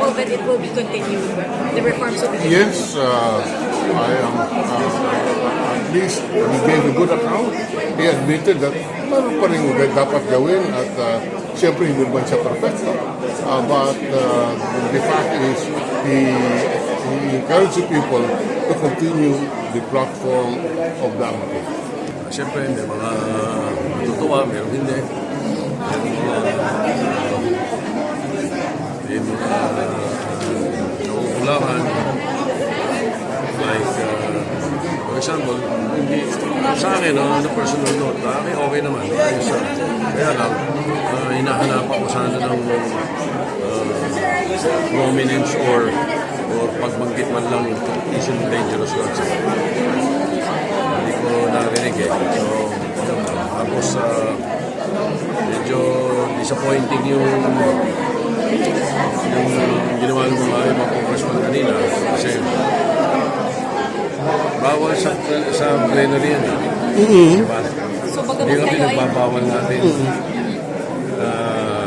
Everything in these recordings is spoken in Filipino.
hopeful that it will be continued, the reforms will be continued? Yes, I am. At least he gave a good account. He admitted that meron pa rin dapat gawin at siyempre hindi naman siya perfecto. But the fact is, he encouraged the people to continue the platform of the AMP. Siyempre, may mga matutuwa, meron hindi. May mga nauulangan. Like, for example, hindi, sa akin, on a personal note, okay naman. Kaya lang, hinahanapan ko sana ng prominence or pagbanggit man lang yung isn't dangerous drugs. Hindi ko narinig eh. So, tapos medyo disappointing yung ginawa ng mga congressman kanina kasi bawal sa plenary yan eh. Diba? So, Hindi kami kayo ay nagbabawal natin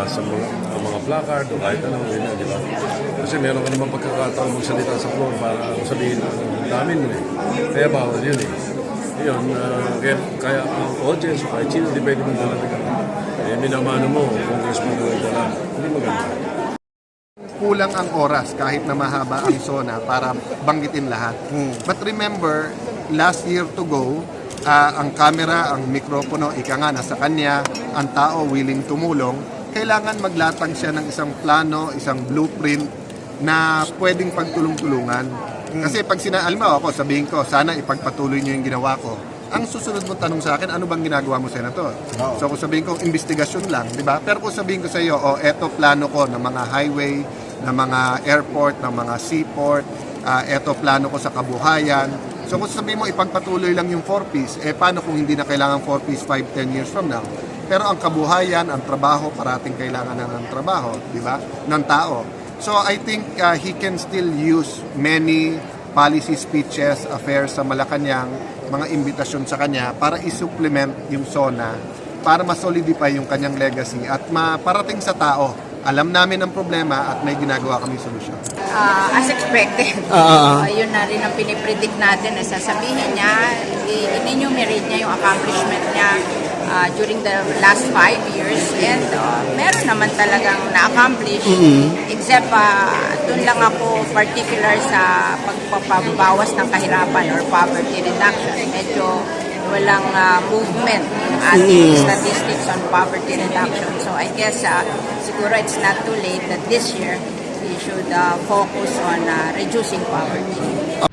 sa mga placard o kahit anong ganyan, di ba? Kasi meron ka naman pagkakataon magsalita sa floor para sabihin ang damin mo eh. Kaya bawal yun eh. Yun, kaya ang audience o kahit sino, di pwede mong dalaga. Minamano mo, congressman na nagdala. Hindi maganda. Kulang ang oras kahit na mahaba ang SONA para banggitin lahat. But remember, last year to go, ang camera, ang mikropono, ika nga nasa kanya, ang tao willing tumulong, kailangan maglatag siya ng isang plano, isang blueprint na pwedeng pagtulong-tulungan. Kasi pag sinaalma ako, sabihin ko, sana ipagpatuloy niyo yung ginawa ko. Ang susunod mo tanong sa akin, ano bang ginagawa mo, Senator? So kung sabihin ko, investigasyon lang, di ba? Pero kung sabihin ko sa iyo, eto plano ko ng mga highway, ng mga airport, ng mga seaport, eto plano ko sa kabuhayan. So kung sabihin mo, ipagpatuloy lang yung 4Ps, paano kung hindi na kailangan 4Ps 5-10 years from now? Pero ang kabuhayan, ang trabaho, parating kailangan na ng trabaho, di ba? Ng tao. So I think he can still use many policy speeches, affairs sa Malacanang, mga imbitasyon sa kanya para isupplement yung SONA para ma-solidify yung kanyang legacy at maparating sa tao. Alam namin ang problema at may ginagawa kaming solusyon. As expected, yun na rin ang pinipredict natin na sasabihin niya, in-enumerate niya yung accomplishment niya during the last 5 years and meron naman talagang na-accomplish except doon lang ako particular sa pagpapabawas ng kahirapan or poverty reduction. Medyo walang movement yung ating statistics on poverty reduction. So I guess siguro it's not too late that this year we should focus on reducing poverty.